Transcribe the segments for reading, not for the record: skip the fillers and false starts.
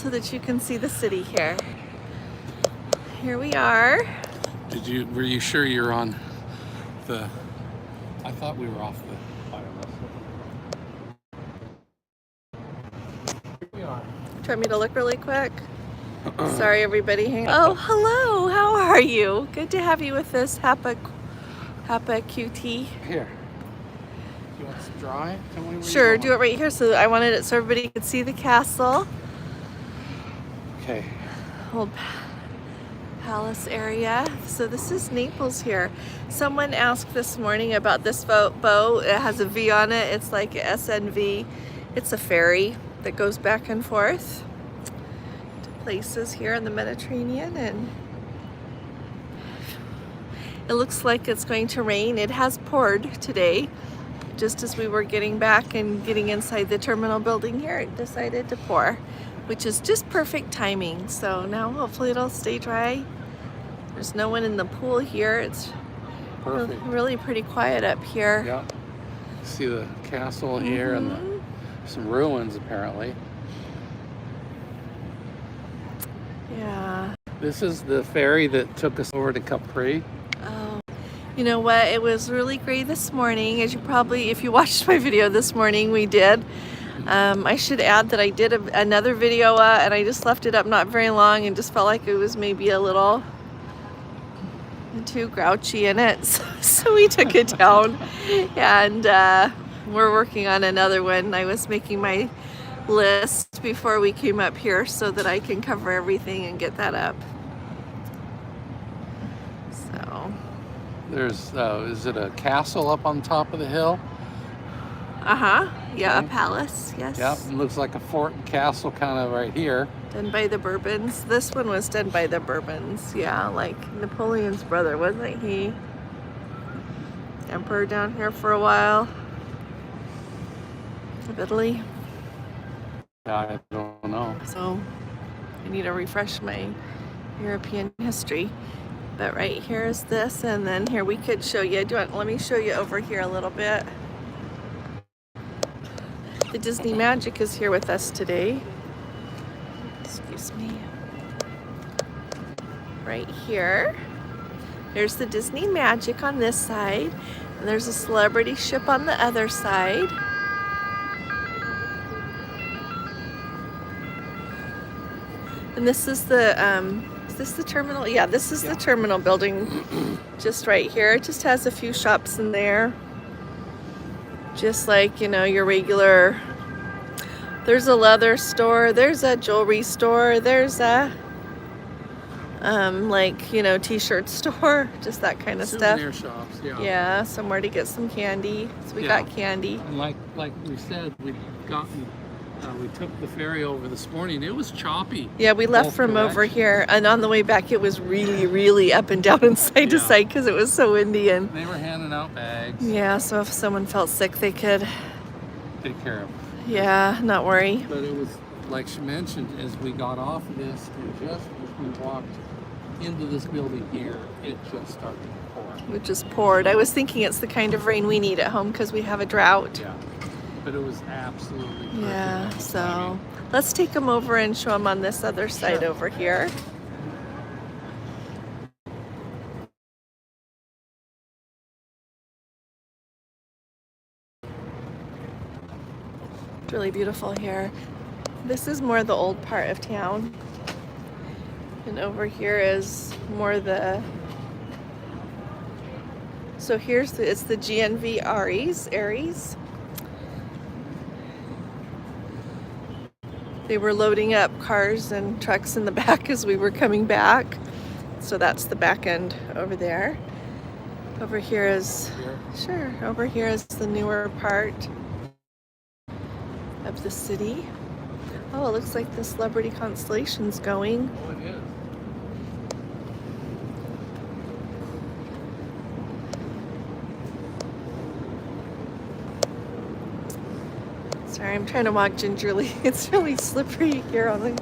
so that you can see the city here. Here we are. Were you sure you're on the, I thought we were off the, I don't know. Here we are. Do you want me to look really quick? Sorry, everybody. Oh, hello. How are you? Good to have you with us. Hapa QT. Here. Do you want some dry? Tell me where Sure, do it right here. So I wanted it so everybody could see the castle. Okay. Old palace area. So this is Naples here. Someone asked this morning about this boat. It has a V on it. It's like a SNV. It's a ferry that goes back and forth to places here in the Mediterranean, and it looks like it's going to rain. It has poured today. Just as we were getting back and getting inside the terminal building here, it decided to pour, which is just perfect timing. So now hopefully it'll stay dry. There's no one in the pool here. It's really pretty quiet up here. Yeah. See the castle here and some ruins apparently. Yeah. This is the ferry that took us over to Capri. Oh, you know what? It was really great this morning. As you probably, if you watched my video this morning, we did. I should add that I did another video and I just left it up not very long and just felt like it was maybe a little too grouchy in it. So we took it down, and we're working on another one. I was making my list before we came up here so that I can cover everything and get that up. So there's is it a castle up on top of the hill? Yeah, Okay. a palace. Yes. Yep, it looks like a fort and castle kind of right here. Done by the Bourbons. This one was done by the Bourbons. Yeah, like Napoleon's brother, wasn't he? Emperor down here for a while. Of Italy. I don't know. So I need to refresh my European history. But right here is this, and then here we could show you. Let me show you over here a little bit. The Disney Magic is here with us today. Excuse me. Right here. There's the Disney Magic on this side, and there's a celebrity ship on the other side. And this is the terminal? Yeah, this is the terminal building just right here. It just has a few shops in there. Just like, you know, your regular, there's a leather store, there's a jewelry store, there's a, like, you know, t-shirt store, just that kind of stuff. Souvenir shops, yeah. Yeah, somewhere to get some candy. So we got candy. And like we said, we took the ferry over this morning. It was choppy. Yeah, we left from over here, and on the way back it was really, really up and down and side to side because it was so windy. And they were handing out bags. Yeah, so if someone felt sick, they could take care of them. Yeah, not worry. But it was, like she mentioned, as we got off of this, and just as we walked into this building here, it just started to pour. It just poured. I was thinking it's the kind of rain we need at home because we have a drought. Yeah, but it was absolutely perfect. Yeah, so let's take them over and show them on this other side over here. It's really beautiful here. This is more the old part of town. And over here is more the, so here's it's the GNV Aries. They were loading up cars and trucks in the back as we were coming back. So that's the back end over there. Over here is, over here is the newer part of the city. Oh, it looks like the Celebrity Constellation's going. Oh, it is. Sorry, I'm trying to walk gingerly. It's really slippery here on the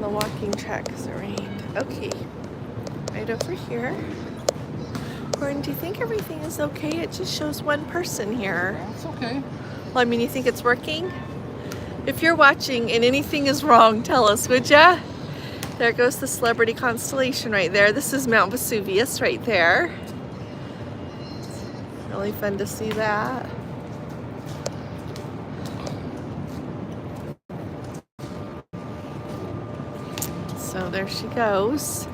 walking track because it rained. Okay, right over here. Gordon, do you think everything is okay? It just shows one person here. That's okay. Well, I mean, you think it's working? If you're watching and anything is wrong, tell us, would ya? There goes the celebrity constellation right there. This is Mount Vesuvius right there. Really fun to see that. So there she goes.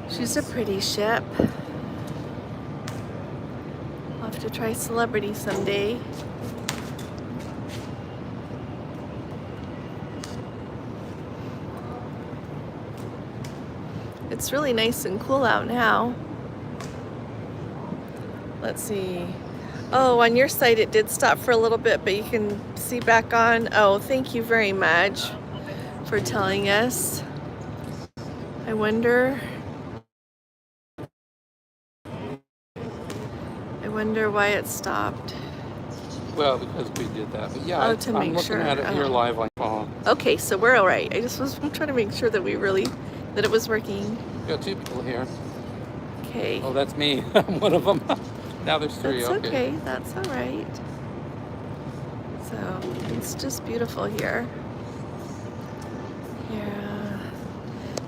She's a pretty ship. I'll have to try celebrity someday. It's really nice and cool out now. Let's see. Oh, on your side it did stop for a little bit, but you can see back on. Oh, thank you very much for telling us. I wonder why it stopped. Well, because we did that. But yeah, Oh, to I'm make looking sure. at it here live on phone. Okay, so we're all right. I just was trying to make sure that that it was working. We got 2 people here. Okay. Oh, that's me. I'm one of them. Now there's 3. That's okay. That's all right. So it's just beautiful here. Yeah.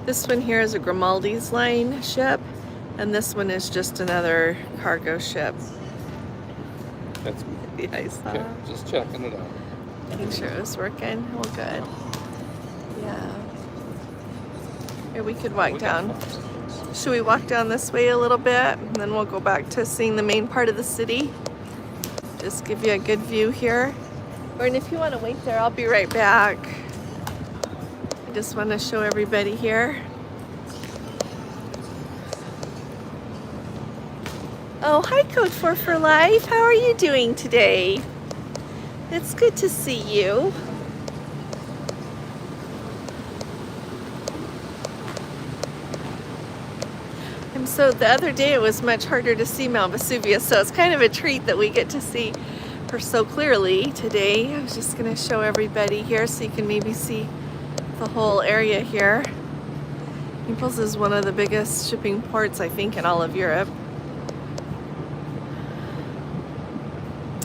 This one here is a Grimaldi's Line ship, and this one is just another cargo ship. That's me. Yeah, I saw. Okay, just checking it out. Making sure it was working. Well, good. Yeah. Here we could walk down. Should we walk down this way a little bit, and then we'll go back to seeing the main part of the city? Just give you a good view here. Or if you want to wait there, I'll be right back. I just want to show everybody here. Oh, hi Code 4 for Life. How are you doing today? It's good to see you. And so the other day it was much harder to see Mount Vesuvius, so it's kind of a treat that we get to see her so clearly today. I was just going to show everybody here so you can maybe see the whole area here. Naples is one of the biggest shipping ports, I think, in all of Europe.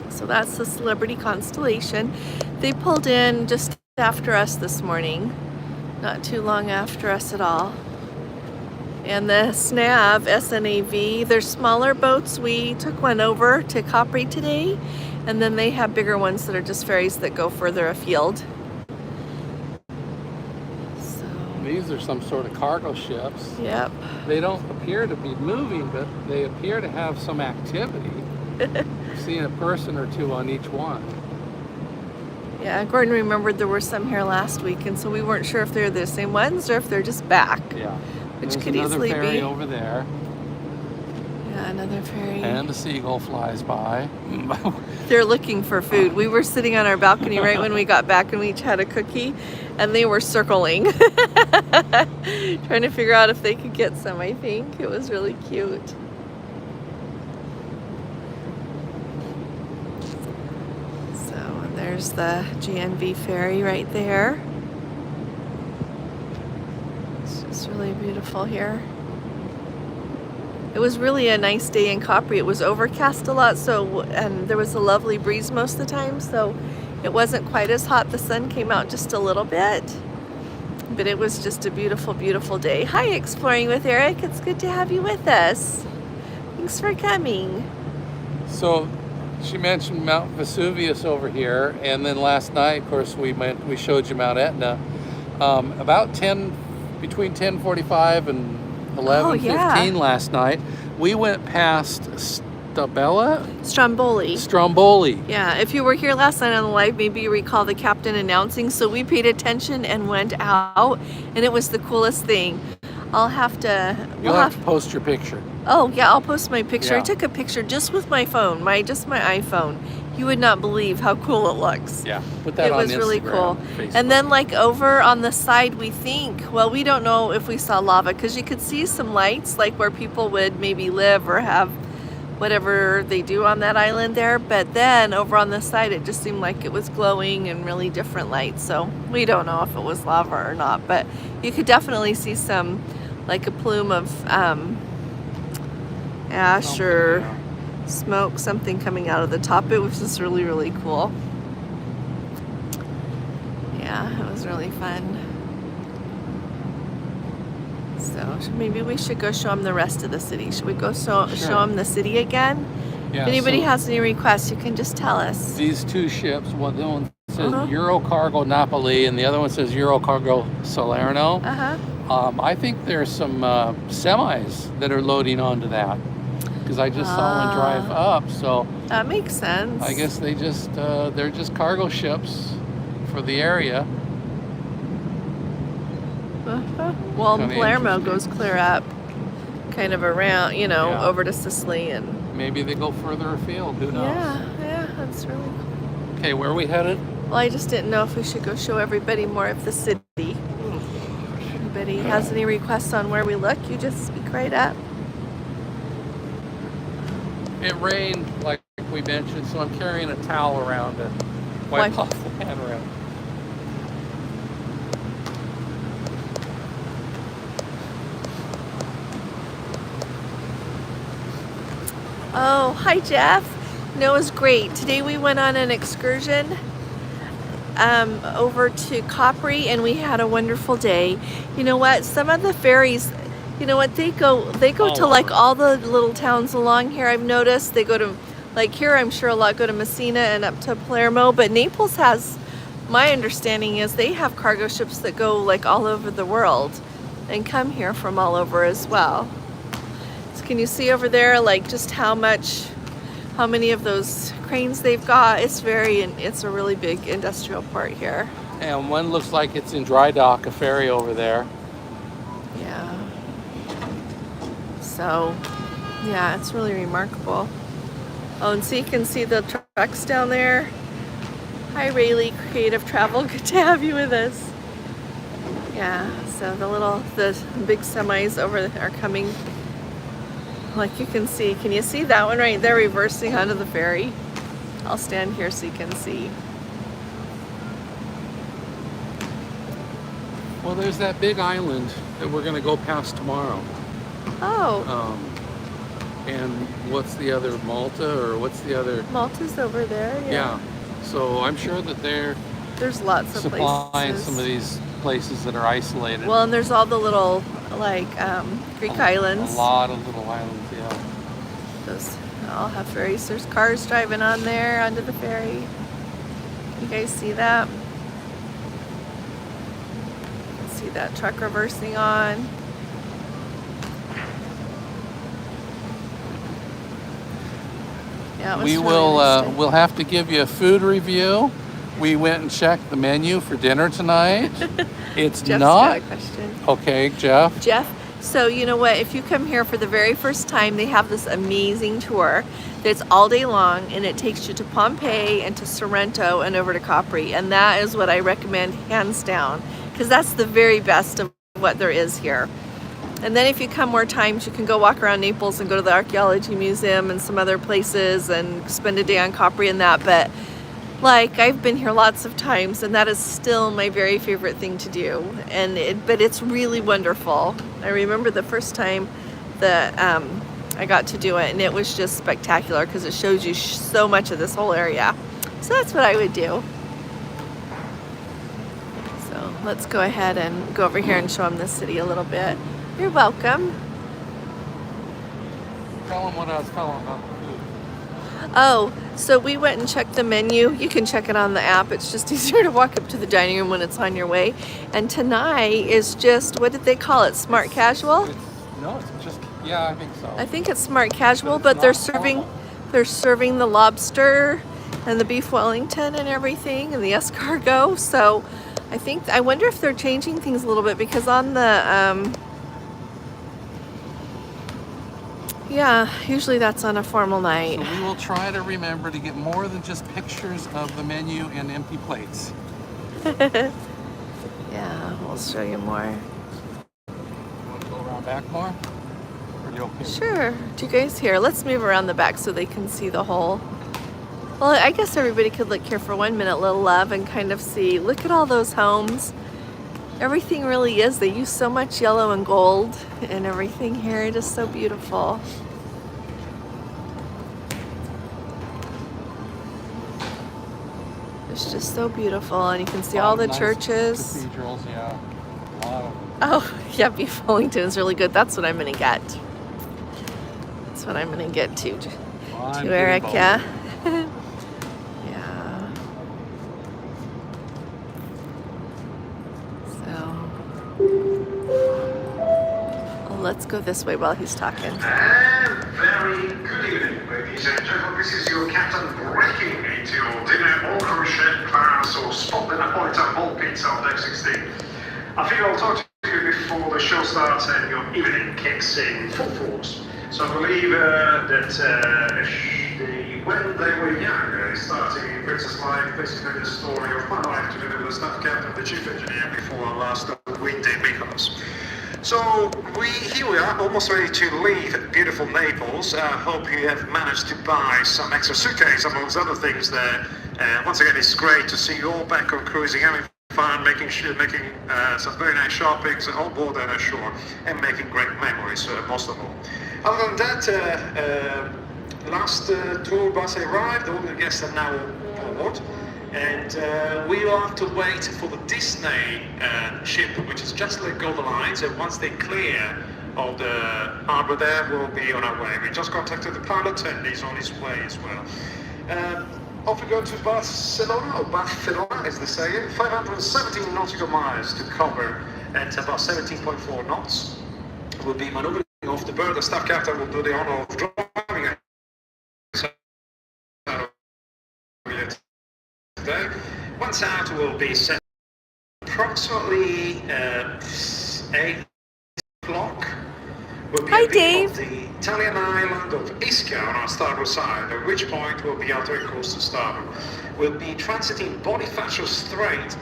So that's the celebrity constellation. They pulled in just after us this morning, not too long after us at all. And the SNAV, S-N-A-V, they're smaller boats. We took one over to Capri today, and then they have bigger ones that are just ferries that go further afield. So, These are some sort of cargo ships. yep. They don't appear to be moving, but they appear to have some activity. Seeing a person or two on each one. Yeah, Gordon remembered there were some here last week, and so we weren't sure if they're the same ones or if they're just back. Yeah. Which There's could another easily ferry be. over there. Yeah, another ferry. And a seagull flies by. They're looking for food. We were sitting on our balcony right when we got back, and we each had a cookie, and they were circling, trying to figure out if they could get some, I think. It was really cute. So there's the GNV ferry right there. It's just really beautiful here. It was really a nice day in Capri. It was overcast a lot, and there was a lovely breeze most of the time, so it wasn't quite as hot. The sun came out just a little bit, but it was just a beautiful, beautiful day. Hi, Exploring with Eric. It's good to have you with us. Thanks for coming. So she mentioned Mount Vesuvius over here, and then last night, of course, we showed you Mount Etna. About between 10:45 and 11:15 last night, we went past Stromboli. Yeah, if you were here last night on the live, maybe you recall the captain announcing. So we paid attention and went out, and it was the coolest thing. You'll have to post your picture. Oh yeah, I'll post my picture. Yeah. I took a picture just with my phone, my iPhone. You would not believe how cool it looks. Yeah, put that it on was really Instagram, cool. Facebook. And then like over on the side, we don't know if we saw lava, because you could see some lights like where people would maybe live or have whatever they do on that island there. But then over on the side, it just seemed like it was glowing and really different lights. So we don't know if it was lava or not, but you could definitely see some, like a plume of ash or smoke, something coming out of the top. It was just really, really cool. Yeah, it was really fun. So maybe we should go show them the rest of the city. Should we go show them the city again? Yeah, if anybody so has any requests, you can just tell us. these two ships, one says Eurocargo Napoli and the other one says Eurocargo Salerno. I think there's some semis that are loading onto that because I just saw one drive up. So that makes sense. I guess they just they're just cargo ships for the area. Well, Palermo goes clear up, kind of around, over to Sicily, and maybe they go further afield. Who knows? Yeah, that's really cool. Okay, where are we headed? Well, I just didn't know if we should go show everybody more of the city. Anybody has any requests on where we look, you just speak right up. It rained, like we mentioned, so I'm carrying a towel around to wipe off the hand around. Oh, hi Jeff. No, it was great. Today we went on an excursion over to Capri and we had a wonderful day. You know what? Some of the ferries, you know what, they go to like all the little towns along here. I've noticed they go to, like here I'm sure a lot go to Messina and up to Palermo, but Naples has, my understanding is they have cargo ships that go like all over the world and come here from all over as well. Can you see over there, like just how many of those cranes they've got? It's a really big industrial port here. And one looks like it's in dry dock, a ferry over there. Yeah. So, yeah, it's really remarkable. Oh, and so you can see the trucks down there. Hi, Rayleigh, Creative Travel. Good to have you with us. Yeah, so the big semis over there are coming. Like you can see, can you see that one right there reversing onto the ferry? I'll stand here so you can see. Well, there's that big island that we're going to go past tomorrow. Oh. And what's the other, Malta, or what's the other? Malta's over there, yeah. So I'm sure that there's lots of supplying places. some of these places that are isolated. Well, and there's all the little, like, Greek islands. A lot of little islands, yeah. Those all have ferries. There's cars driving on there, onto the ferry. You guys see that? You can see that truck reversing on. Yeah, it was we really will, nice. we'll have to give you a food review. We went and checked the menu for dinner tonight. It's Jeff's not. got a question. Okay, Jeff. Jeff, so you know what? If you come here for the very first time, they have this amazing tour that's all day long, and it takes you to Pompeii and to Sorrento and over to Capri, and that is what I recommend hands down, because that's the very best of what there is here. And then if you come more times, you can go walk around Naples and go to the Archaeology Museum and some other places and spend a day on Capri and that. But like, I've been here lots of times and that is still my very favorite thing to do. But it's really wonderful. I remember the first time that I got to do it, and it was just spectacular because it shows you so much of this whole area. So that's what I would do. So let's go ahead and go over here and show them the city a little bit. You're welcome. Tell them what I was telling about the food. Oh, so we went and checked the menu. You can check it on the app. It's just easier to walk up to the dining room when it's on your way. And tonight is just, what did they call it? Smart casual? It's just, yeah, I think so. I think it's smart casual, but they're serving the lobster and the beef Wellington and everything and the escargot. So I wonder if they're changing things a little bit, because on the yeah, usually that's on a formal night. So we will try to remember to get more than just pictures of the menu and empty plates. Yeah, we'll show you more. Want to go around back more? Or are you okay? Sure. Do you guys here? Let's move around the back so they can see the whole. Well, I guess everybody could look here for 1 minute, little love, and kind of see. Look at all those homes. Everything really is. They use so much yellow and gold and everything here. It is so beautiful. It's just so beautiful, and you can see all the nice churches. Cathedrals, yeah. A lot of them. Oh, yeah, Beef Wellington is really good. That's what I'm gonna get. That's what I'm gonna get to Eric, yeah. Yeah. So, well, let's go this way while he's talking. And very good evening, ladies and gentlemen. This is your captain breaking into your dinner or crochet class or spot the Napolitan ball pizza on deck 16. I think I'll talk to you before the show starts and your evening kicks in full force. So I believe when they were young, starting Princess Life, basically the story of my life together with the staff captain, the chief engineer, before our last weekday rehearsal. So here we are, almost ready to leave beautiful Naples. Hope you have managed to buy some extra suitcase amongst other things there. Once again, it's great to see you all back on cruising, having fun, making some very nice shoppings on board and ashore, and making great memories, most of all. Other than that, last tour bus arrived, all the guests are now on board. And we will have to wait for the Disney ship, which is just let go the lines, and once they clear of the harbour there, we'll be on our way. We just contacted the pilot and he's on his way as well. Off we go to Barcelona, as they say, 517 nautical miles to cover at about 17.4 knots. We'll be manoeuvring off the bird. The staff captain will do the honour of driving today. Once out, will be set approximately 8 o'clock. We'll be Hi, Dave. the Italian island of Ischia on our starboard side, at which point we'll be altering course to starboard. We'll be transiting Bonifacio Strait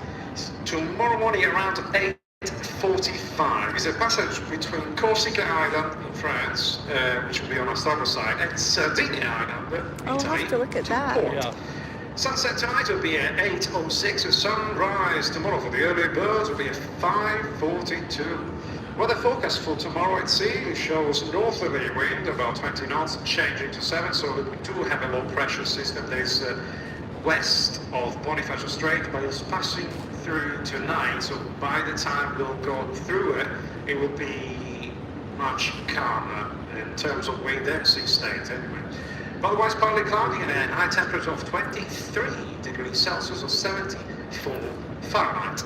tomorrow morning around 8:45. It's a passage between Corsica Island in France, which will be on our starboard side, and Sardinia Island, I'll Italy, have to look at that. port. Yeah. Sunset tonight will be at 8:06. Sunrise tomorrow for the early birds will be at 5:42. Weather forecast for tomorrow at sea shows northerly wind about 20 knots, changing to 7. So we do have a low pressure system that is west of Bonifacio Strait, but it's passing through tonight. So by the time we'll go through it, it will be much calmer in terms of wind and sea state anyway. Otherwise, partly cloudy and a high temperature of 23 degrees Celsius or 74 Fahrenheit.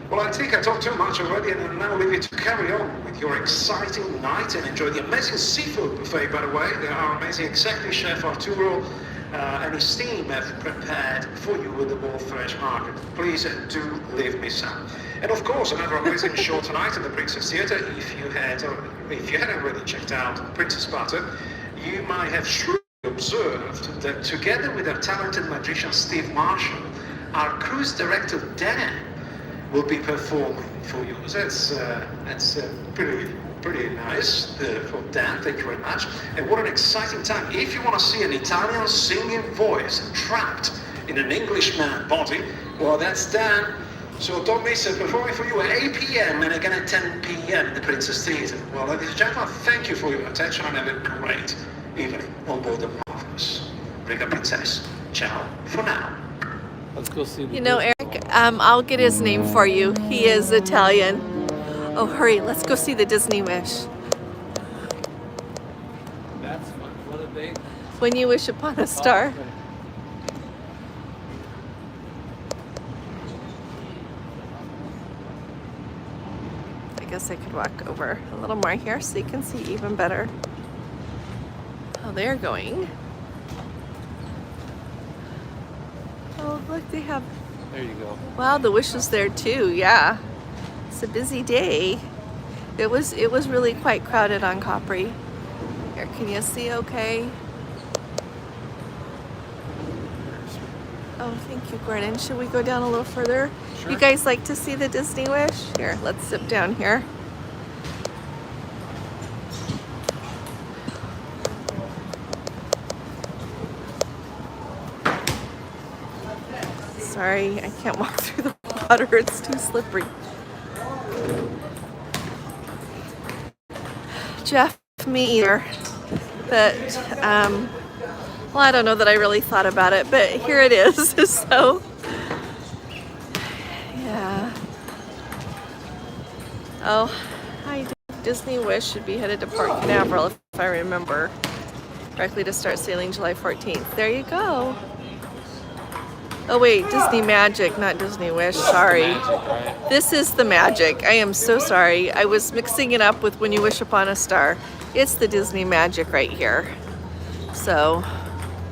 Well, I think I talked too much already, and I'll now leave you to carry on with your exciting night and enjoy the amazing seafood buffet, by the way. Our amazing executive chef Arturo and his team have prepared for you with the more fresh market. Please do leave me some. And of course, another amazing show tonight in the Princess Theatre. If you hadn't already checked out Princess Butter, you might have shrewdly observed that together with our talented magician Steve Marshall, our cruise director Dan will be performing for you. That's pretty nice for Dan. Thank you very much. And what an exciting time! If you want to see an Italian singing voice trapped in an Englishman body, well, that's Dan. So don't miss it. Performing for you at 8 p.m. and again at 10 p.m. in the Princess Theatre. Well, ladies and gentlemen, thank you for your attention and have a great evening on board the Marvelous. Bring up Princess. Ciao for now. Let's go see the You know, Eric, I'll get his name for you. He is Italian. Oh, hurry, let's go see the Disney Wish. That's fun. What did they? When you wish upon a star. Oh, okay. I guess I could walk over a little more here so you can see even better how they're going. Oh, look, they have, There you go. wow, the Wish is there too, yeah. It's a busy day. It was really quite crowded on Capri. Here, can you see okay? Oh, thank you, Gordon. Should we go down a little further? Sure. You guys like to see the Disney Wish? Here, let's sit down here. Sorry, I can't walk through the water. It's too slippery. Jeff, me either. But, well, I don't know that I really thought about it, but here it is. So, Yeah. Oh, hi. Disney Wish should be headed to Port Canaveral, if I remember correctly, to start sailing July 14th. There you go. Oh wait, Disney Magic, not Disney Wish. Sorry. Magic, right? This is the Magic. I am so sorry. I was mixing it up with When You Wish Upon a Star. It's the Disney Magic right here. So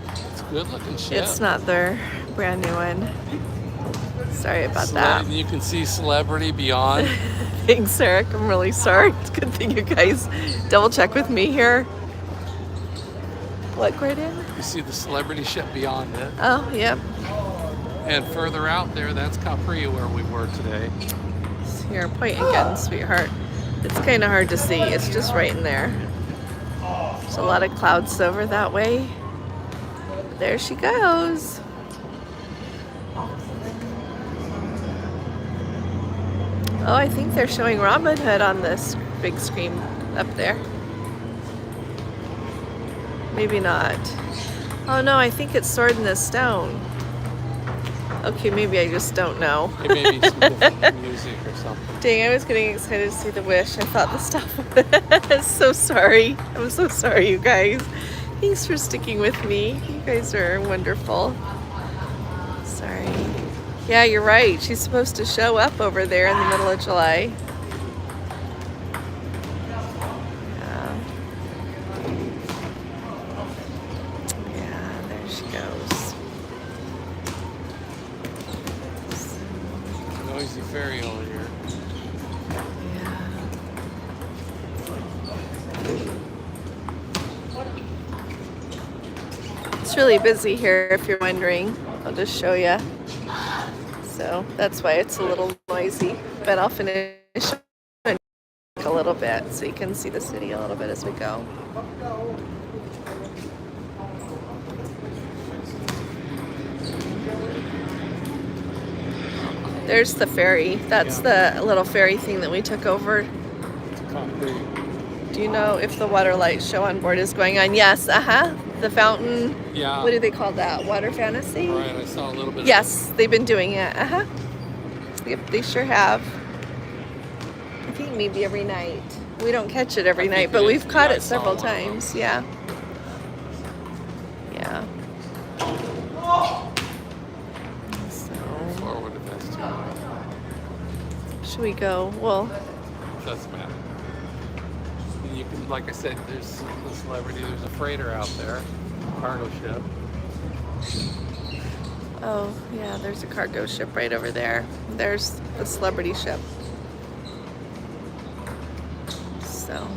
It's a good looking ship. it's not their brand new one. Sorry about that. You can see Celebrity Beyond. Thanks, Eric. I'm really sorry. It's a good thing you guys double check with me here. What, Gordon? You see the Celebrity ship beyond it. Oh, yep. And further out there, that's Capri where we were today. Here, point again, sweetheart. It's kind of hard to see. It's just right in there. There's a lot of clouds over that way. There she goes. Oh, I think they're showing Robin Hood on this big screen up there. Maybe not. Oh no, I think it's Sword in the Stone. Okay, maybe I just don't know. It may be some different music or something. Dang, I was getting excited to see the Wish. I thought the stuff. So sorry. I'm so sorry, you guys. Thanks for sticking with me. You guys are wonderful. Sorry. Yeah, you're right. She's supposed to show up over there in the middle of July. Yeah, there she goes. Noisy ferry over here. Yeah. It's really busy here, if you're wondering. I'll just show you. So that's why it's a little noisy, but I'll finish a little bit so you can see the city a little bit as we go. There's the ferry. That's the little ferry thing that we took over. Capri. Do you know if the water light show on board is going on? Yes, the fountain. Yeah. What do they call that? Water fantasy? Right, I saw a little bit. Yes, they've been doing it. Yep, they sure have. I think maybe every night. We don't catch it every night, but we've caught it several times. Yeah. Yeah. So, Forward if that's too high. should we go? Well, Doesn't matter. And you can, like I said, there's the Celebrity. There's a freighter out there, cargo ship. oh, yeah, there's a cargo ship right over there. There's the Celebrity ship. So.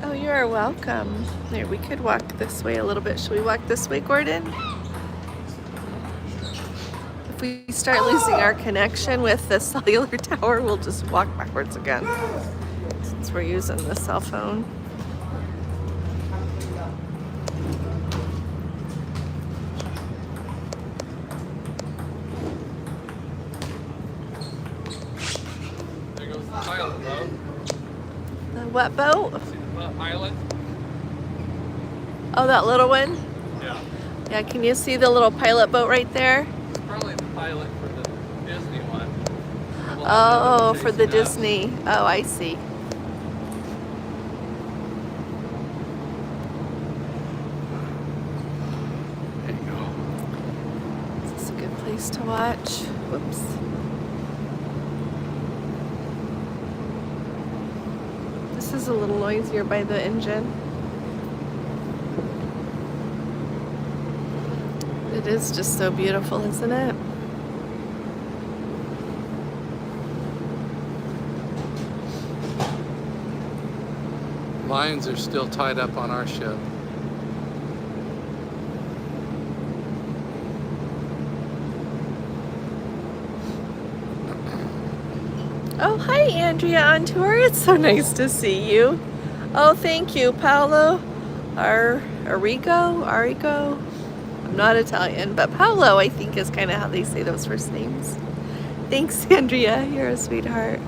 Oh, you are welcome. Here, we could walk this way a little bit. Should we walk this way, Gordon? If we start losing our connection with the cellular tower, we'll just walk backwards again, since we're using the cell phone. There goes the pilot boat. The what boat? See the pilot? Oh, that little one? Yeah. Yeah, can you see the little pilot boat right there? It's probably the pilot for the Disney one. Oh, for the Disney. Oh, I see. There you go. Is this a good place to watch? Whoops. This is a little noisier by the engine. It is just so beautiful, isn't it? Lines are still tied up on our ship. Oh, hi, Andrea on tour. It's so nice to see you. Oh, thank you, Paolo. Arrigo? I'm not Italian, but Paolo, I think, is kind of how they say those first names. Thanks, Andrea. You're a sweetheart.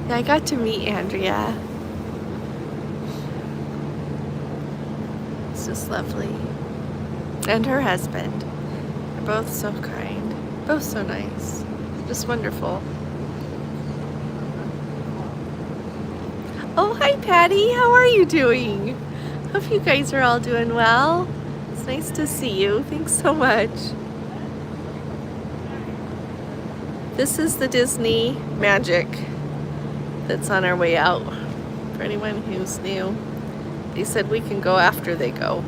Yeah, I got to meet Andrea. It's just lovely. And her husband. They're both so kind. Both so nice. Just wonderful. Oh, hi Patty. How are you doing? Hope you guys are all doing well. It's nice to see you. Thanks so much. This is the Disney Magic that's on our way out. For anyone who's new, they said we can go after they go.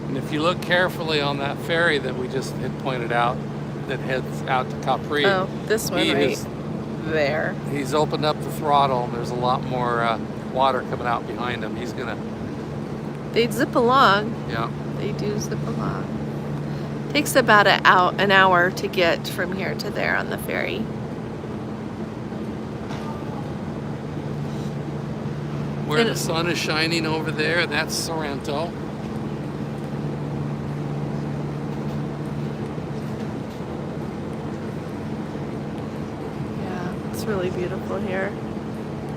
And if you look carefully on that ferry that we just had pointed out, that heads out to Capri. Oh, this one right there. He's opened up the throttle, and there's a lot more water coming out behind him. He's gonna. They zip along. Yeah. They do zip along. Takes about an hour to get from here to there on the ferry. Where the sun is shining over there, that's Sorrento. It's really beautiful here.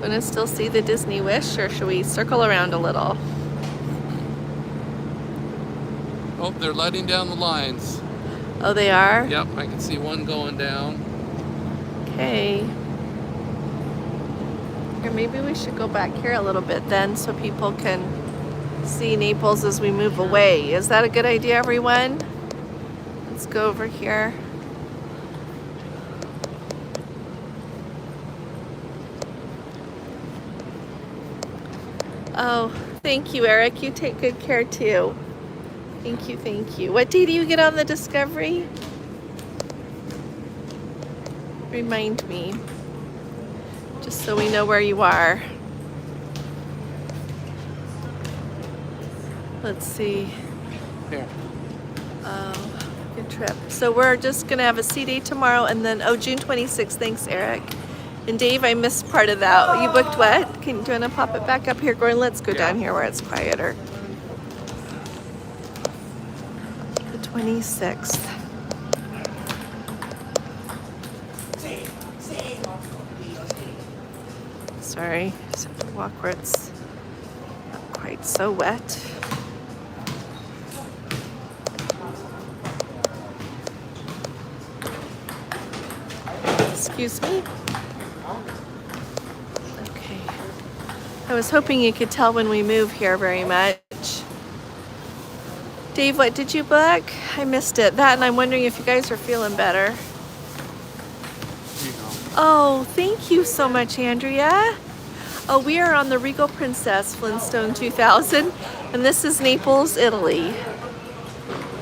Want to still see the Disney Wish, or should we circle around a little? Oh, they're letting down the lines. Oh, they are? Yep, I can see one going down. Okay. Here, maybe we should go back here a little bit then so people can see Naples as we move away. Is that a good idea, everyone? Let's go over here. Oh, thank you, Eric. You take good care too. Thank you, thank you. What day do you get on the Discovery? Remind me, just so we know where you are. Let's see. Here. Oh, good trip. So we're just gonna have a sea day tomorrow, and then June 26th. Thanks, Eric. And Dave, I missed part of that. You booked what? Do you want to pop it back up here, Gordon? Let's go down here where it's quieter. The 26th. Sorry, just have to walk where it's not quite so wet. Excuse me. Okay. I was hoping you could tell when we move here very much. Dave, what did you book? I missed it. That, and I'm wondering if you guys are feeling better. Here you go. Oh, thank you so much, Andrea. Oh, we are on the Regal Princess Flintstone 2000, and this is Naples, Italy.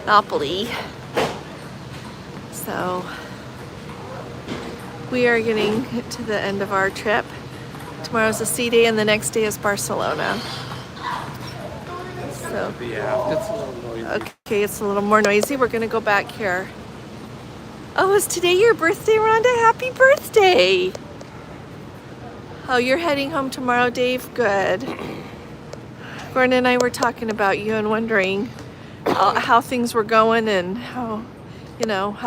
Napoli. So we are getting to the end of our trip. Tomorrow's a sea day, and the next day is Barcelona. So, Yeah, it's a little noisy. okay, it's a little more noisy. We're gonna go back here. Oh, is today your birthday, Rhonda? Happy birthday! Oh, you're heading home tomorrow, Dave? Good. Gordon and I were talking about you and wondering how things were going and how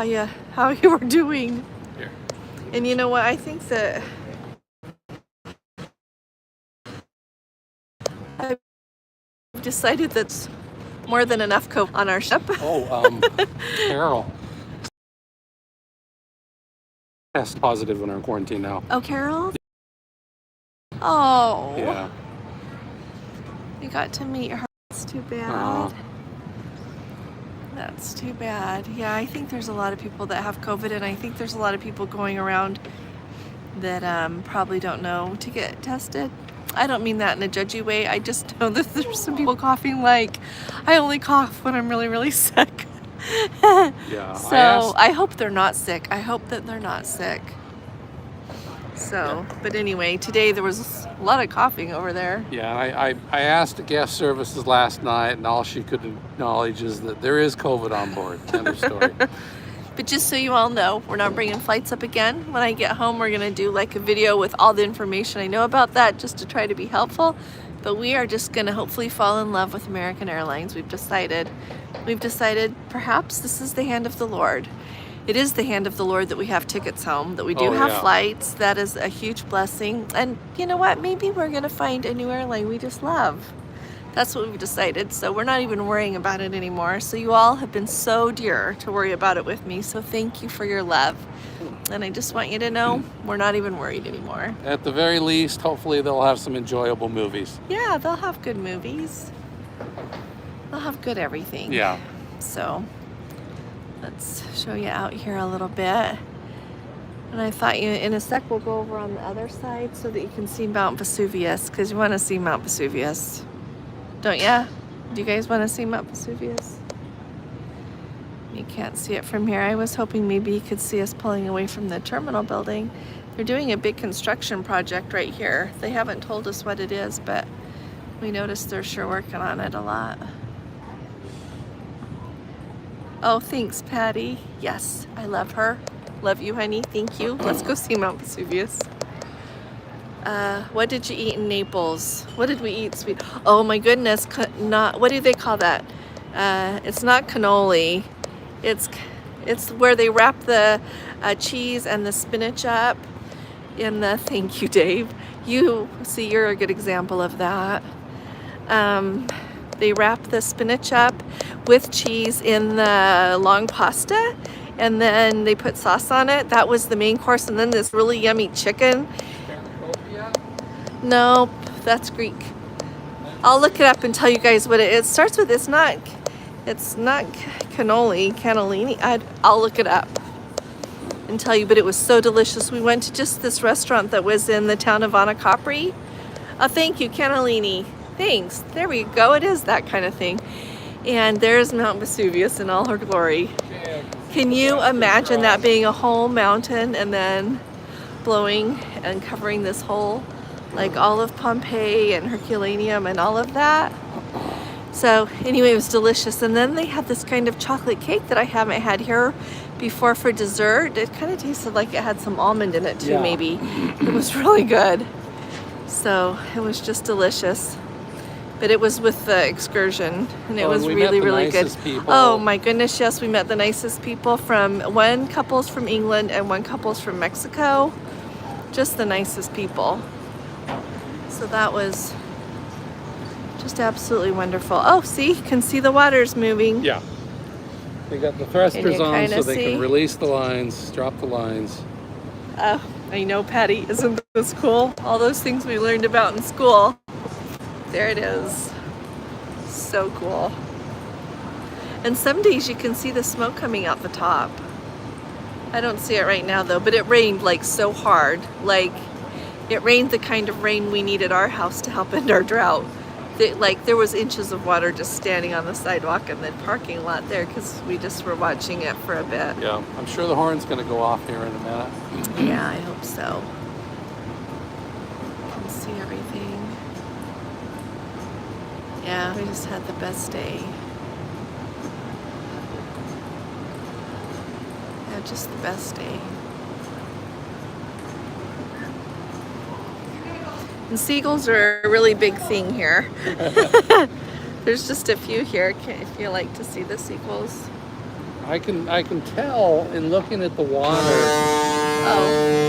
you were doing. Here. And you know what? I think that I've decided that's more than enough coke on our ship. Oh, Carol. Test positive when we're in quarantine now. Oh, Carol? Oh. Yeah. We got to meet her. That's too bad. Uh-huh. That's too bad. Yeah, I think there's a lot of people that have COVID, and I think there's a lot of people going around that probably don't know to get tested. I don't mean that in a judgy way. I just know that there's some people coughing like, I only cough when I'm really, really sick. Yeah. So I hope they're not sick. I hope that they're not sick. So, but anyway, today there was a lot of coughing over there. Yeah, I asked the guest services last night, and all she could acknowledge is that there is COVID on board. End of story. But just so you all know, we're not bringing flights up again. When I get home, we're gonna do like a video with all the information I know about that, just to try to be helpful. But we are just gonna hopefully fall in love with American Airlines. We've decided perhaps this is the hand of the Lord. It is the hand of the Lord that we have tickets home, that we do have flights. That is a huge blessing. And you know what? Maybe we're gonna find a new airline we just love. That's what we've decided. So we're not even worrying about it anymore. So you all have been so dear to worry about it with me. So thank you for your love. And I just want you to know we're not even worried anymore. At the very least, hopefully they'll have some enjoyable movies. Yeah, they'll have good movies. They'll have good everything. Yeah. So let's show you out here a little bit. And I thought in a sec we'll go over on the other side so that you can see Mount Vesuvius, because you want to see Mount Vesuvius. Don't ya? Do you guys want to see Mount Vesuvius? You can't see it from here. I was hoping maybe you could see us pulling away from the terminal building. They're doing a big construction project right here. They haven't told us what it is, but we noticed they're sure working on it a lot. Oh, thanks, Patty. Yes, I love her. Love you, honey. Thank you. Let's go see Mount Vesuvius. What did you eat in Naples? What did we eat, sweet? Oh my goodness, what do they call that? It's not cannoli. It's where they wrap the cheese and the spinach up in the, thank you, Dave. You, see, you're a good example of that. They wrap the spinach up with cheese in the long pasta, and then they put sauce on it. That was the main course, and then this really yummy chicken. Nope, that's Greek. I'll look it up and tell you guys what it is. It starts with, it's not cannellini. I'll look it up and tell you, but it was so delicious. We went to just this restaurant that was in the town of Anacapri. Oh, thank you, cannellini. Thanks. There we go. It is that kind of thing. And there's Mount Vesuvius in all her glory. Can you imagine that being a whole mountain and then blowing and covering this whole, like all of Pompeii and Herculaneum and all of that? So anyway, it was delicious. And then they had this kind of chocolate cake that I haven't had here before for dessert. It kind of tasted like it had some almond in it too, maybe. It was really good. So it was just delicious. But it was with the excursion, and it was really, really good. People. Oh my goodness, yes, we met the nicest people. One couple's from England and one couple's from Mexico. Just the nicest people. So that was just absolutely wonderful. Oh, see, you can see the water's moving. Yeah. They got the thrusters on so they can release the lines, drop the lines. Oh, I know, Patty. Isn't this cool? All those things we learned about in school. There it is. So cool. And some days you can see the smoke coming out the top. I don't see it right now though, but it rained like so hard. Like it rained the kind of rain we need at our house to help end our drought. Like there was inches of water just standing on the sidewalk in the parking lot there because we just were watching it for a bit. Yeah, I'm sure the horn's gonna go off here in a minute. Yeah, I hope so. You can see everything. Yeah, we just had the best day. Yeah, just the best day. And seagulls are a really big thing here. There's just a few here. If you like to see the seagulls. I can tell in looking at the water. Oh.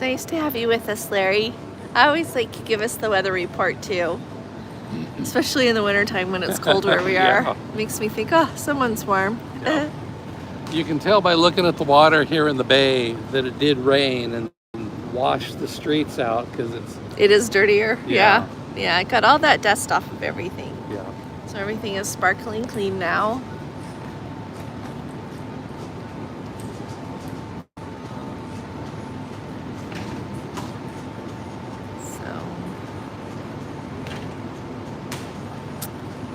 Nice to have you with us, Larry. I always like to give us the weather report too, especially in the wintertime when it's cold where we are. Yeah. Makes me think, oh, someone's warm. Yeah. You can tell by looking at the water here in the bay that it did rain and washed the streets out because It is dirtier. Yeah. Yeah, I got all that dust off of everything. yeah. So everything is sparkling clean now. So,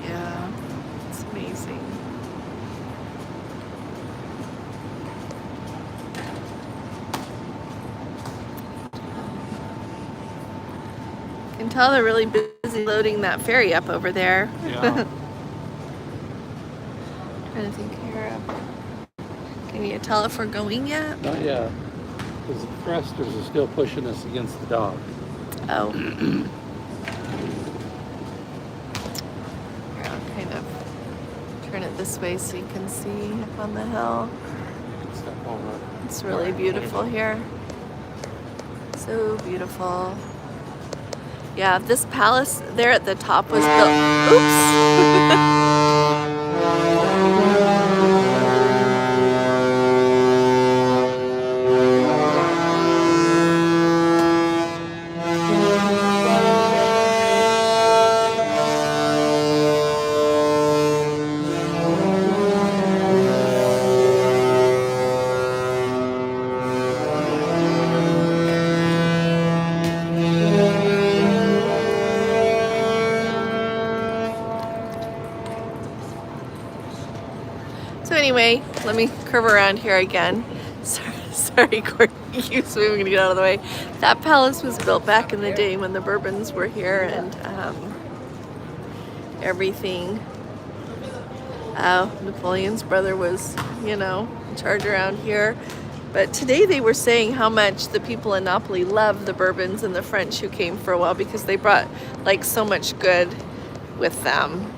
yeah, it's amazing. You can tell they're really busy loading that ferry up over there. Yeah. Trying to think here. Can you tell if we're going yet? Not yet. Because the thrusters are still pushing us against the dock. Oh. Here, I'll kind of turn it this way so you can see up on the hill. You can step over. It's really beautiful here. So beautiful. Yeah, this palace there at the top was built. Oops! So anyway, let me curve around here again. Sorry, Courtney keeps moving to get out of the way. That palace was built back in the day when the Bourbons were here and everything. Napoleon's brother was, in charge around here. But today they were saying how much the people in Napoli love the Bourbons and the French who came for a while because they brought like so much good with them.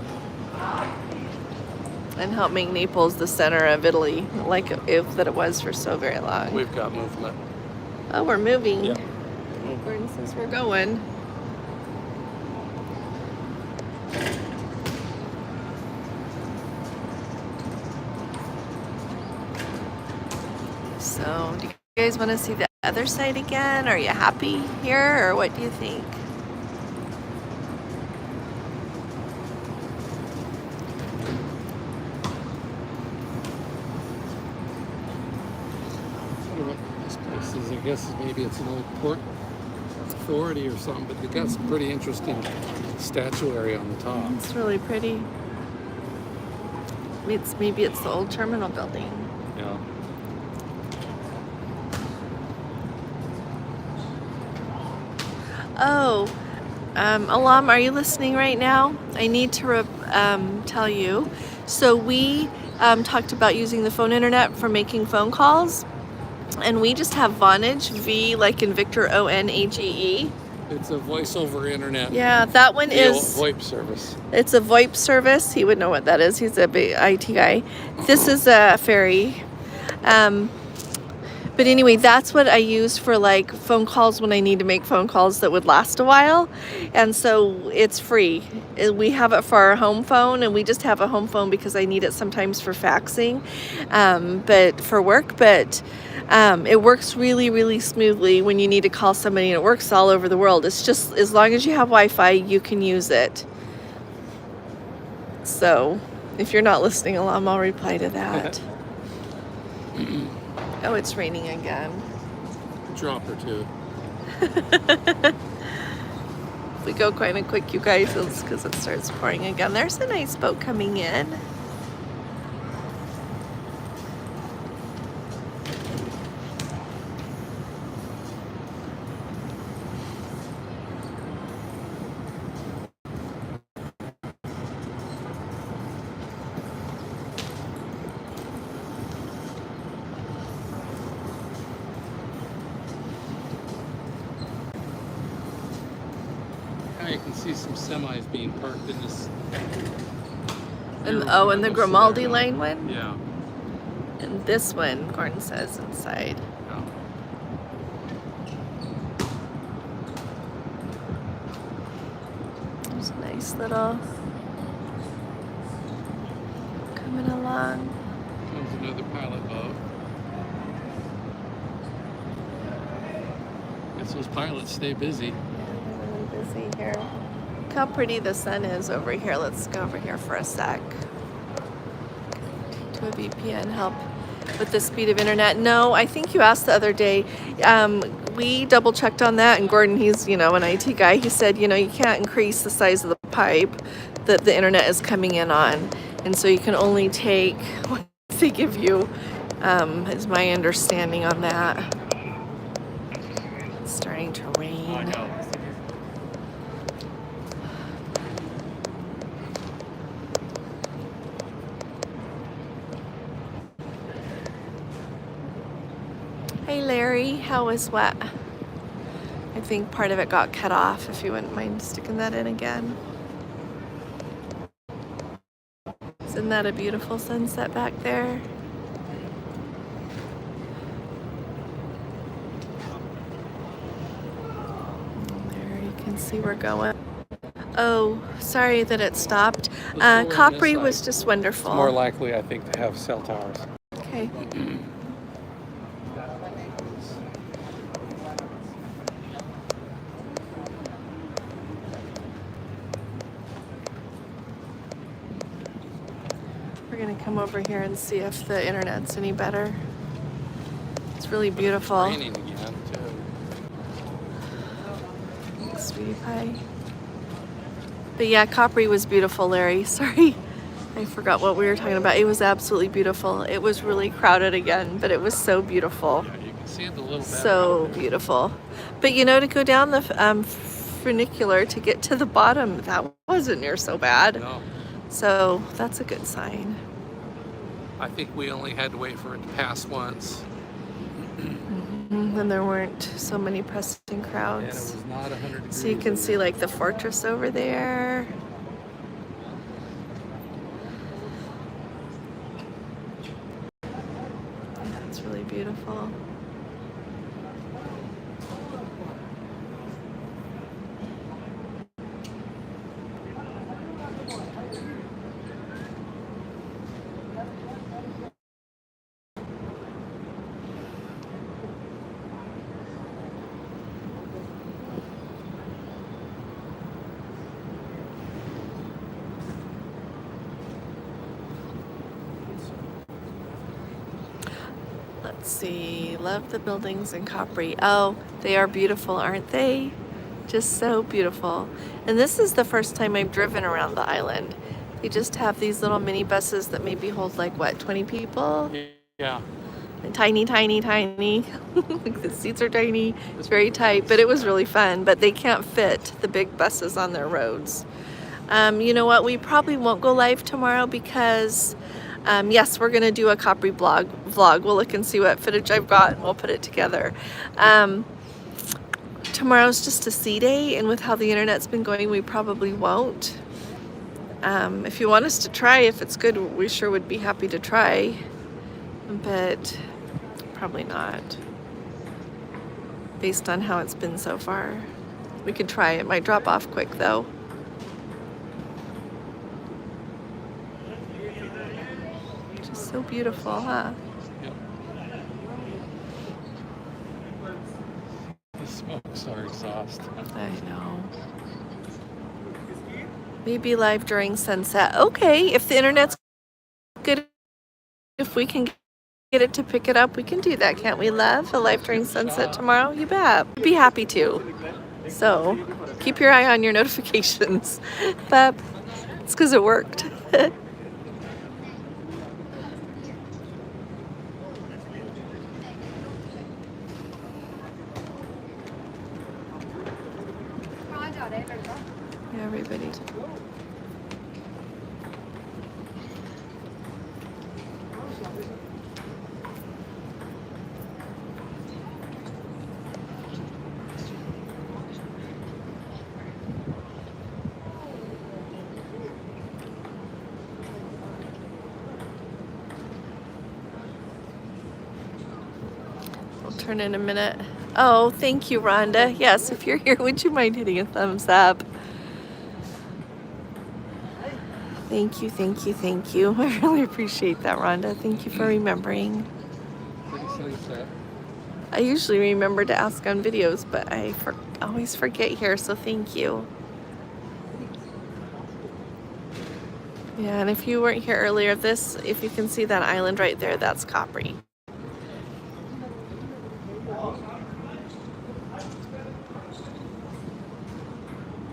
And help make Naples the center of Italy, like that it was for so very long. We've got movement. Oh, we're moving. Yeah. Gordon says we're going. So, do you guys want to see the other side again? Are you happy here, or what do you think? This place is, I guess maybe it's an old port authority or something, but they've got some pretty interesting statuary on the top. It's really pretty. Maybe it's the old terminal building. Yeah. Oh, Alam, are you listening right now? I need to tell you. So we talked about using the phone internet for making phone calls. And we just have Vonage, V like in Victor, O-N-A-G-E. It's a voice over internet. Yeah, that one is VoIP service. It's a VoIP service. He would know what that is. He's a big IT guy. This is a ferry. But anyway, that's what I use for like phone calls when I need to make phone calls that would last a while. And so it's free. We have it for our home phone, and we just have a home phone because I need it sometimes for faxing, but for work. But it works really, really smoothly when you need to call somebody, and it works all over the world. It's just as long as you have Wi-Fi, you can use it. So if you're not listening along, I'll reply to that. Oh, it's raining again. Drop or two. If we go kind of quick, you guys, it's because it starts pouring again. There's a nice boat coming in. You can see some semis being parked in this. And and the Grimaldi Lane one? Yeah. And this one, Gordon says, inside. Yeah. There's a nice little coming along. There's a Another pilot boat. Guess those pilots stay busy. Yeah, they're really busy here. Look how pretty the sun is over here. Let's go over here for a sec. To a VPN help with the speed of internet. No, I think you asked the other day. We double checked on that, and Gordon, he's an IT guy. He said you can't increase the size of the pipe that the internet is coming in on, and so you can only take what they give you. Is my understanding on that. It's starting to rain. Hey Larry, how was what? I think part of it got cut off, if you wouldn't mind sticking that in again. Isn't that a beautiful sunset back there? There you can see we're going. Oh, sorry that it stopped. Capri was just wonderful. It's more likely, I think, to have cell towers. Okay. We're gonna come over here and see if the internet's any better. It's really beautiful. It's raining again, too. Thanks, sweetie pie. But yeah, Capri was beautiful, Larry. Sorry, I forgot what we were talking about. It was absolutely beautiful. It was really crowded again, but it was so beautiful. Yeah, you can see it a little better. So beautiful. But to go down the funicular to get to the bottom, that wasn't near so bad. No. So that's a good sign. I think we only had to wait for it to pass once. And there weren't so many pressing And it crowds. was not 100 degrees. So you can see like the fortress over there. That's really beautiful. Let's see, love the buildings in Capri. Oh, they are beautiful, aren't they? Just so beautiful. And this is the first time I've driven around the island. They just have these little mini buses that maybe hold like, what, 20 people? Yeah. And tiny, tiny, tiny. Like the seats are tiny. It's very tight, but it was really fun. But they can't fit the big buses on their roads. You know what? We probably won't go live tomorrow because yes, we're gonna do a Capri vlog. We'll look and see what footage I've got and we'll put it together. Tomorrow's just a sea day, and with how the internet's been going, we probably won't. If you want us to try, if it's good, we sure would be happy to try, but probably not, based on how it's been so far. We could try. It might drop off quick though. Just so beautiful, huh? Yep. The smokes are exhaust. I know. Maybe live during sunset. Okay, if the internet's good, if we can get it to pick it up, we can do that, can't we, love? A live during sunset tomorrow? You bet. I'd be happy to. So keep your eye on your notifications. But it's because it worked. Yeah, everybody. We'll turn in a minute. Oh, thank you, Rhonda. Yes, if you're here, would you mind hitting a thumbs up? Thank you, thank you, thank you. I really appreciate that, Rhonda. Thank you for remembering. Pretty silly set. I usually remember to ask on videos, but I always forget here, so thank you. Yeah, and if you weren't here earlier, if you can see that island right there, that's Capri.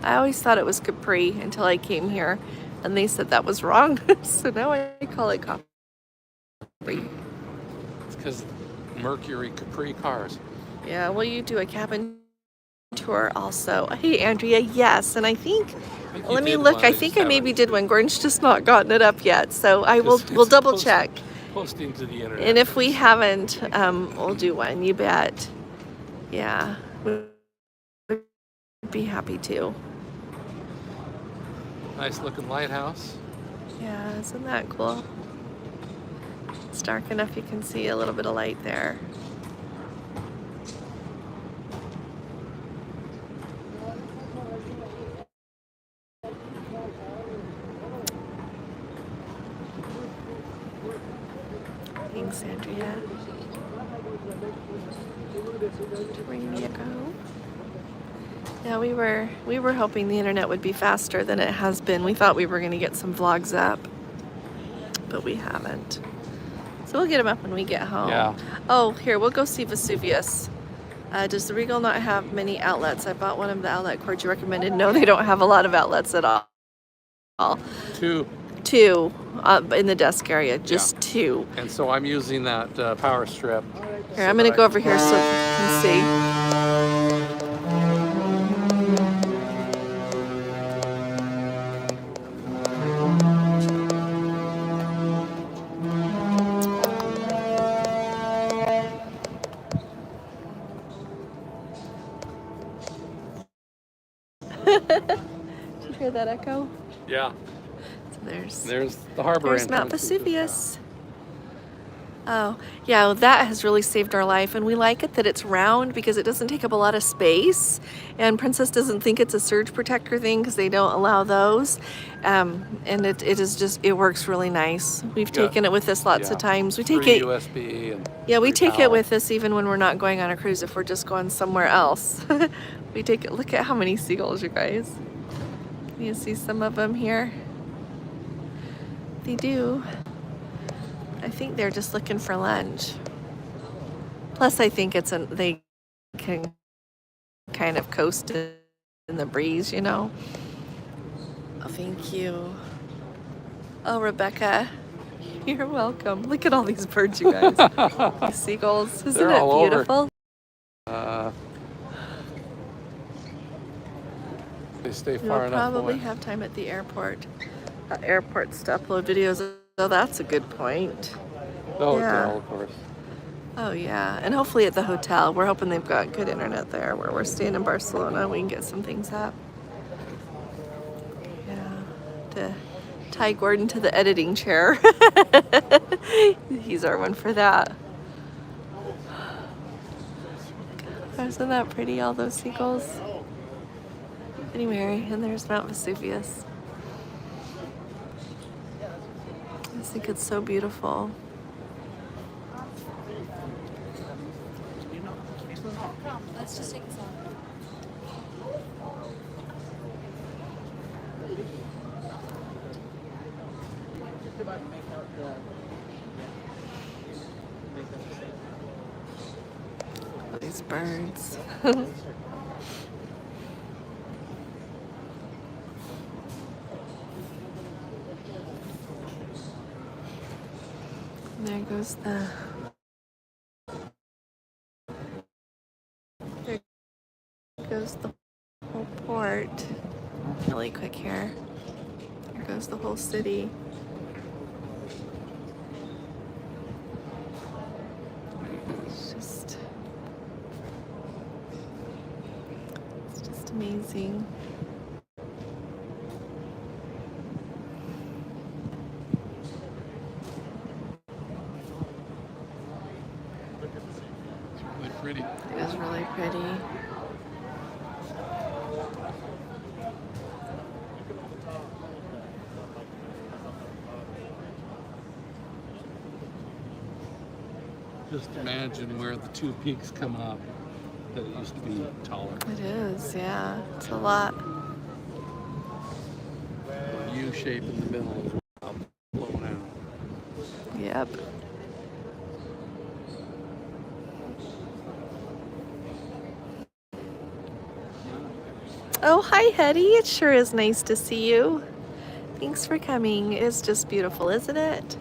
I always thought it was Capri until I came here, and they said that was wrong. So now I call it Capri. It's because Mercury Capri cars. Yeah, will you do a cabin tour also? Hey, Andrea, yes, and I think let me look. I think I maybe did one. Gordon's just not gotten it up yet, so we'll double check. Posting to the internet. And if we haven't, we'll do one. You bet. Yeah, we'd be happy to. Nice looking lighthouse. Yeah, isn't that cool? It's dark enough you can see a little bit of light there. Thanks, Andrea. Yeah, we were hoping the internet would be faster than it has been. We thought we were going to get some vlogs up, but we haven't. So we'll get them up when we get home. Yeah. Oh, here, we'll go see Vesuvius. Does the Regal not have many outlets? I bought one of the outlet cords you recommended. No, they don't have a lot of outlets at all. Two. In the desk area, just two. And so I'm using that power strip. Here, I'm going to go over here so you can see. Did you hear that echo? Yeah. So there's the harbor There's entrance. Mount Vesuvius. Oh, yeah, well, that has really saved our life, and we like it that it's round because it doesn't take up a lot of space, and Princess doesn't think it's a surge protector thing because they don't allow those, and it works really nice. We've taken it with us lots of times. We take it USB and we take it with us even when we're not going on a cruise. If we're just going somewhere else, we take it. Look at how many seagulls, you guys. Can you see some of them here? They do. I think they're just looking for lunch. Plus, I think they can kind of coast in the breeze, you know. Oh, thank you. Oh, Rebecca, you're welcome. Look at all these birds, you guys. These seagulls. Isn't They're it all beautiful? They stay far We'll enough probably away. have time at the airport. Airports to upload videos. Oh, that's a good point. The hotel, of course. Oh yeah, and hopefully at the hotel. We're hoping they've got good internet there where we're staying in Barcelona. We can get some things up. Yeah, to tie Gordon to the editing chair. He's our one for that. Isn't that pretty, all those seagulls? Anyway, and there's Mount Vesuvius. I think it's so beautiful. Let's just take this off. These birds. There goes the whole port. Really quick here. There goes the whole city. It's just amazing. Pretty. It is really pretty. Just imagine where the two peaks come up, that it used to be taller. It is, yeah. It's a lot. A U shape in the middle is blown out. Yep. Oh, hi, Hetty. It sure is nice to see you. Thanks for coming. It's just beautiful, isn't it?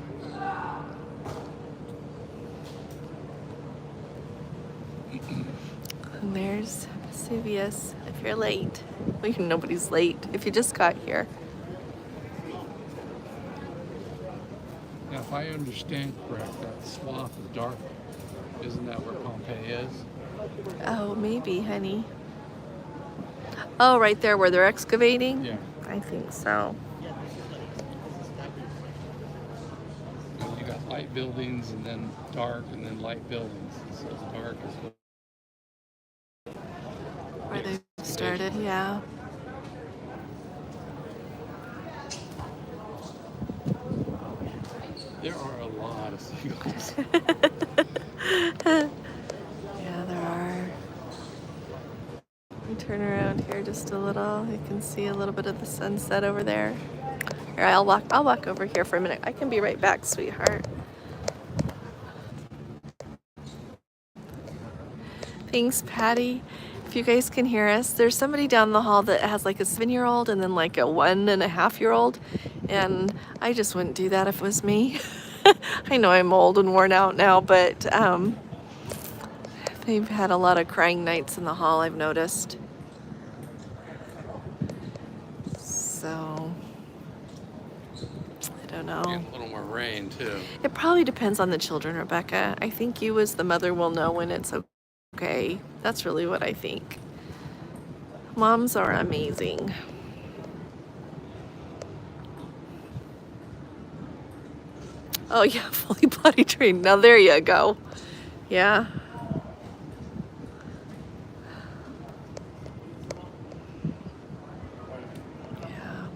And there's Vesuvius, if you're late. Well, nobody's late if you just got here. Now, if I understand correct, that swath of dark, isn't that where Pompeii is? Oh, maybe, honey. Oh, right there where they're excavating? Yeah. I think so. You got light buildings and then dark and then light buildings. So dark is Where they started, yeah. there are a lot of seagulls. Yeah, there are. We turn around here just a little. You can see a little bit of the sunset over there. Here, I'll walk over here for a minute. I can be right back, sweetheart. Thanks, Patty. If you guys can hear us, there's somebody down the hall that has like a 7-year-old and then like a 1.5-year-old. And I just wouldn't do that if it was me. I know I'm old and worn out now, but they've had a lot of crying nights in the hall, I've noticed. So, I don't know. Getting a little more rain too. It probably depends on the children, Rebecca. I think you as the mother will know when it's okay. That's really what I think. Moms are amazing. Oh yeah, fully potty trained. Now there you go. Yeah. Yeah.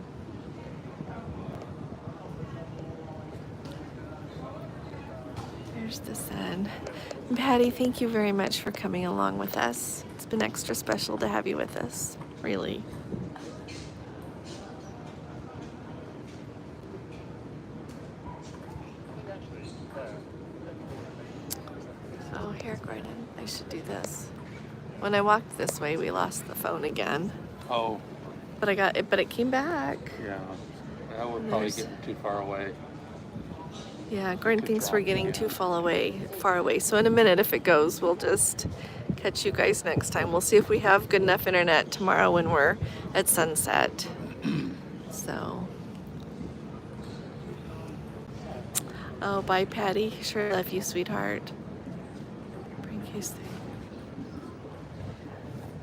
There's the sun. And Patty, thank you very much for coming along with us. It's been extra special to have you with us, really. Oh, here, Gordon, I should do this. When I walked this way, we lost the phone again. Oh, But I got it, but it came back. yeah. That would probably There's- get too far away. Yeah, Gordon Good thinks job, we're getting yeah. too far away. So in a minute, if it goes, we'll just catch you guys next time. We'll see if we have good enough internet tomorrow when we're at sunset. So. Oh, bye, Patty. Sure love you, sweetheart. Bring case thing.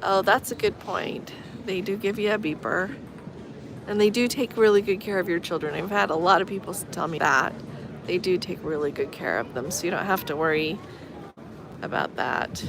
Oh, that's a good point. They do give you a beeper. And they do take really good care of your children. I've had a lot of people tell me that. They do take really good care of them, so you don't have to worry about that.